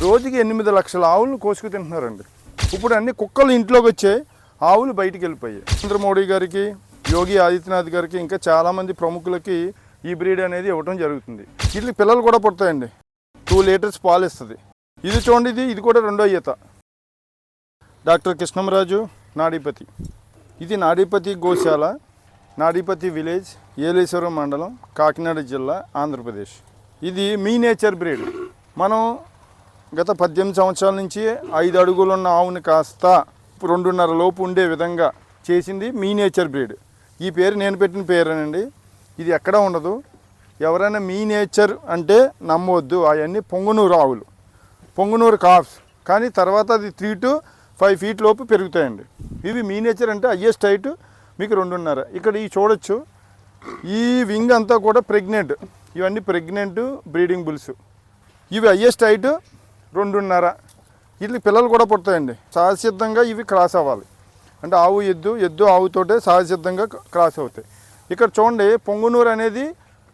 రోజుకి 8 లక్షల ఆవులను కోసుకు తింటున్నారండి. ఇప్పుడు అన్ని కుక్కలు ఇంట్లోకి వచ్చాయి, ఆవులు బయటికి వెళ్ళిపోయాయి. నరేంద్ర మోడీ గారికి, యోగి ఆదిత్యనాథ్ గారికి, ఇంకా చాలామంది ప్రముఖులకి ఈ బ్రీడ్ అనేది ఇవ్వడం జరుగుతుంది. వీటికి పిల్లలు కూడా పుడతాయండి. 2 లీటర్స్ పాలు ఇస్తుంది. ఇది చూడండి, ఇది కూడా రెండో ఈత. డాక్టర్ కృష్ణంరాజు నాడీపతి. ఇది నాడీపతి గోశాల, నాడీపతి విలేజ్, ఏలేశ్వరం మండలం, కాకినాడ జిల్లా, ఆంధ్రప్రదేశ్. ఇది మీ నేచర్ బ్రీడ్. మనం గత 18 సంవత్సరాల నుంచి 5 అడుగులు ఉన్న ఆవుని కాస్త 2.5 లోపు ఉండే విధంగా చేసింది మీ నేచర్ బ్రీడ్. ఈ పేరు నేను పెట్టిన పేరేనండి. ఇది ఎక్కడా ఉండదు. ఎవరైనా మీ నేచర్ అంటే నమ్మవద్దు. అవన్నీ పొంగునూరు ఆవులు, పొంగునూరు కాఫ్స్. కానీ తర్వాత అది 3 to 5 feet లోపు పెరుగుతాయండి. ఇవి మీ నేచర్ అంటే హైయెస్ట్ హైట్ మీకు 2.5. ఇక్కడ ఈ చూడొచ్చు, ఈ వింగ్ అంతా కూడా ప్రెగ్నెంట్. ఇవన్నీ ప్రెగ్నెంట్ బ్రీడింగ్ బుల్స్. ఇవి హైయెస్ట్ హైట్ 2.5. వీటికి పిల్లలు కూడా పుడతాయండి. సహజసిద్ధంగా ఇవి క్రాస్ అవ్వాలి. అంటే ఆవు ఎద్దు ఆవుతోటే సహజసిద్ధంగా క్రాస్ అవుతాయి. ఇక్కడ చూడండి, పొంగునూరు అనేది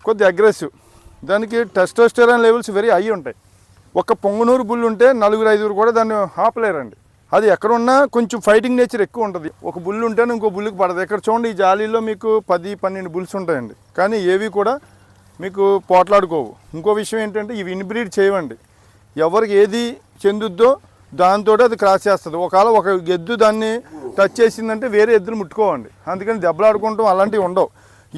కొద్ది అగ్రెసివ్. దానికి టెస్టోస్టెరాన్ లెవెల్స్ వెరీ హై ఉంటాయి. ఒక పొంగునూరు బుల్ ఉంటే 4-5 కూడా దాన్ని ఆపలేరండి. అది ఎక్కడున్నా కొంచెం ఫైటింగ్ నేచర్ ఎక్కువ ఉంటుంది. ఒక బుల్ ఉంటేనే ఇంకో బుల్కి పడదు. ఇక్కడ చూడండి, ఈ జాలీలో మీకు 10-12 బుల్స్ ఉంటాయండి. కానీ ఏవి కూడా మీకు పోట్లాడుకోవు. ఇంకో విషయం ఏంటంటే ఇవి ఇన్బ్రీడ్ చేయవండి. ఎవరికి ఏది చెందుద్దో దాంతో అది క్రాస్ చేస్తుంది. ఒకవేళ ఒక ఎద్దు దాన్ని టచ్ చేసిందంటే వేరే ఎద్దులు ముట్టుకోవండి. అందుకని దెబ్బలాడుకుంటాం అలాంటివి ఉండవు.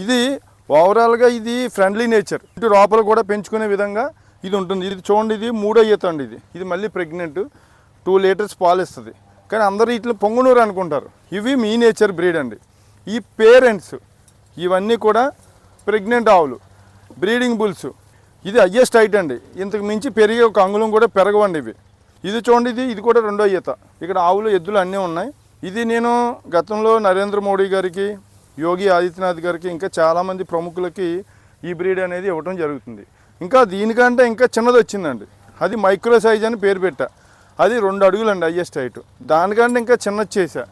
ఇది ఓవరాల్గా ఇది ఫ్రెండ్లీ నేచర్. ఇటు లోపల కూడా పెంచుకునే విధంగా ఇది ఉంటుంది. ఇది చూడండి, ఇది 3వ ఈత అండి. ఇది మళ్ళీ ప్రెగ్నెంట్, 2 లీటర్స్ పాలు ఇస్తుంది. కానీ అందరూ ఇట్లా పొంగునూరు అనుకుంటారు. ఇవి మీ నేచర్ బ్రీడ్ అండి. ఈ పేరెంట్స్ ఇవన్నీ కూడా ప్రెగ్నెంట్ ఆవులు, బ్రీడింగ్ బుల్స్. ఇది హైయెస్ట్ హైట్ అండి. ఇంతకు మించి పెరిగే ఒక అంగుళం కూడా పెరగవండి ఇవి. ఇది చూడండి, ఇది కూడా రెండో ఈత. ఇక్కడ ఆవులు ఎద్దులు అన్నీ ఉన్నాయి. ఇది నేను గతంలో నరేంద్ర మోడీ గారికి, యోగి ఆదిత్యనాథ్ గారికి, ఇంకా చాలామంది ప్రముఖులకి ఈ బ్రీడ్ అనేది ఇవ్వడం జరుగుతుంది. ఇంకా దీనికంటే ఇంకా చిన్నది వచ్చిందండి. అది మైక్రో సైజ్ అని పేరు పెట్టా. అది 2 అడుగులండి హైయెస్ట్ హైట్. దానికంటే ఇంకా చిన్నది చేశా.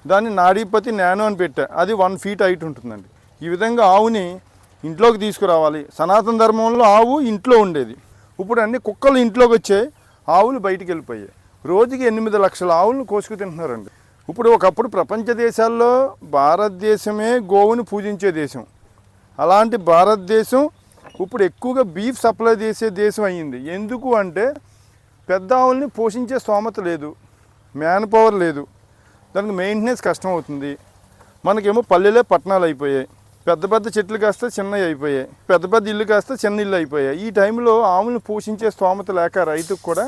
దాన్ని నాడీపతి నానో అని పెట్టా. అది 1 feet హైట్ ఉంటుందండి. ఈ విధంగా ఆవుని ఇంట్లోకి తీసుకురావాలి. సనాతన ధర్మంలో ఆవు ఇంట్లో ఉండేది. ఇప్పుడు అన్ని కుక్కలు ఇంట్లోకి వచ్చాయి, ఆవులు బయటికి వెళ్ళిపోయాయి. రోజుకి 8 లక్షల ఆవులను కోసుకు తింటున్నారండి. ఇప్పుడు ఒకప్పుడు ప్రపంచ దేశాల్లో భారతదేశమే గోవుని పూజించే దేశం. అలాంటి భారతదేశం ఇప్పుడు ఎక్కువగా బీఫ్ సప్లై చేసే దేశం అయ్యింది. ఎందుకు అంటే పెద్ద ఆవుల్ని పోషించే స్తోమత లేదు, మ్యాన్ పవర్ లేదు, దానికి మెయింటెనెన్స్ కష్టం అవుతుంది. మనకేమో పల్లెలే పట్టణాలు అయిపోయాయి. పెద్ద పెద్ద చెట్లు కాస్త చిన్నవి అయిపోయాయి, పెద్ద పెద్ద ఇల్లు కాస్త చిన్న ఇల్లు అయిపోయాయి. ఈ టైంలో ఆవుని పోషించే స్తోమత లేక రైతుకు కూడా,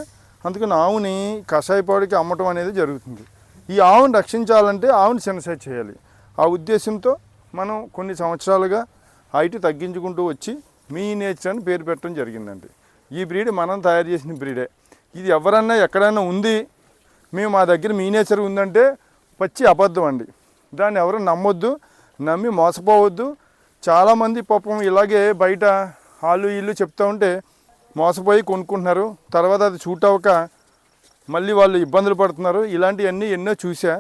అందుకని ఆవుని కషాయపాడికి అమ్మటం అనేది జరుగుతుంది. ఈ ఆవుని రక్షించాలంటే ఆవుని చిన్నసైజ్ చేయాలి. ఆ ఉద్దేశంతో మనం కొన్ని సంవత్సరాలుగా హైట్ తగ్గించుకుంటూ వచ్చి మీ నేచర్ అని పేరు పెట్టడం జరిగిందండి. ఈ బ్రీడ్ మనం తయారు చేసిన బ్రీడే. ఇది ఎవరన్నా ఎక్కడైనా ఉంది, మేము మా దగ్గర మీ నేచర్ ఉందంటే పచ్చి అబద్ధం అండి. దాన్ని ఎవరు నమ్మొద్దు, నమ్మి మోసపోవద్దు. చాలామంది పాపం ఇలాగే బయట వాళ్ళు ఇల్లు చెప్తూ ఉంటే మోసపోయి కొనుక్కుంటున్నారు. తర్వాత అది షూట్ అవ్వక మళ్ళీ వాళ్ళు ఇబ్బందులు పడుతున్నారు. ఇలాంటివన్నీ ఎన్నో చూసా.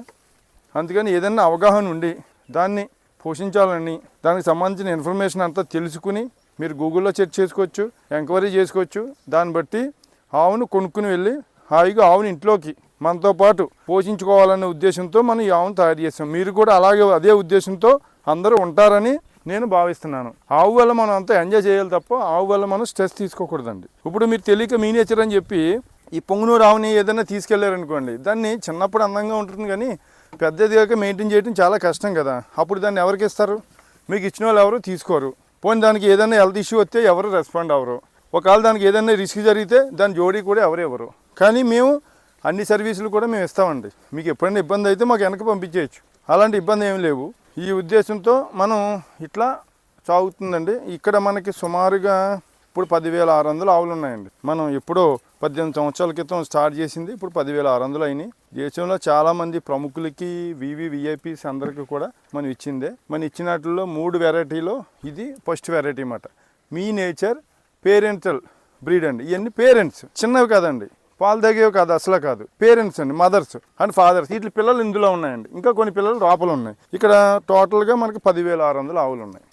అందుకని ఏదన్నా అవగాహన ఉండి దాన్ని పోషించాలని, దానికి సంబంధించిన ఇన్ఫర్మేషన్ అంతా తెలుసుకుని మీరు గూగుల్లో చెక్ చేసుకోవచ్చు, ఎంక్వైరీ చేసుకోవచ్చు. దాన్ని బట్టి ఆవును కొనుక్కుని వెళ్ళి హాయిగా ఆవుని ఇంట్లోకి మనతో పాటు పోషించుకోవాలనే ఉద్దేశంతో మనం ఈ ఆవును తయారు చేస్తాం. మీరు కూడా అలాగే అదే ఉద్దేశంతో అందరూ ఉంటారని నేను భావిస్తున్నాను. ఆవు వల్ల మనం అంతా ఎంజాయ్ చేయాలి తప్ప ఆవు వల్ల మనం స్ట్రెస్ తీసుకోకూడదండి. ఇప్పుడు మీరు తెలియక మీ నేచర్ అని చెప్పి ఈ పొంగునూరు ఆవుని ఏదైనా తీసుకెళ్లారనుకోండి, దాన్ని చిన్నప్పుడు అందంగా ఉంటుంది కానీ పెద్దదిగా మెయింటైన్ చేయడం చాలా కష్టం కదా. అప్పుడు దాన్ని ఎవరికి ఇస్తారు? మీకు ఇచ్చిన వాళ్ళు ఎవరు తీసుకోరు. పోనీ దానికి ఏదైనా హెల్త్ ఇష్యూ వస్తే ఎవరు రెస్పాండ్ అవ్వరు. ఒకవేళ దానికి ఏదైనా రిస్క్ జరిగితే దాని జోడీ కూడా ఎవరు. కానీ మేము అన్ని సర్వీసులు కూడా మేము ఇస్తామండి. మీకు ఎప్పుడైనా ఇబ్బంది అయితే మాకు వెనక పంపించేయచ్చు. అలాంటి ఇబ్బంది ఏమి లేవు. ఈ ఉద్దేశంతో మనం ఇట్లా సాగుతుందండి. ఇక్కడ మనకి సుమారుగా ఇప్పుడు 10,600 ఆవులు ఉన్నాయండి. మనం ఎప్పుడో 18 సంవత్సరాల క్రితం స్టార్ట్ చేసింది, ఇప్పుడు 10,600 అయినాయి. దేశంలో చాలామంది ప్రముఖులకి, విఐపీస్ అందరికీ కూడా మనం ఇచ్చిందే. మనం ఇచ్చిన వాటిల్లో 3 వెరైటీలో ఇది ఫస్ట్ వెరైటీ అన్నమాట. మీ నేచర్ పేరెంటల్ బ్రీడ్ అండి. ఇవన్నీ పేరెంట్స్, చిన్నవి కాదండి, పాలు తాగేవి కాదు, అసలు కాదు. పేరెంట్స్ అండి, మదర్స్ అండ్ ఫాదర్స్. వీటి పిల్లలు ఇందులో ఉన్నాయండి. ఇంకా కొన్ని పిల్లలు లోపల ఉన్నాయి. ఇక్కడ టోటల్గా మనకి 10,600 ఆవులు ఉన్నాయి.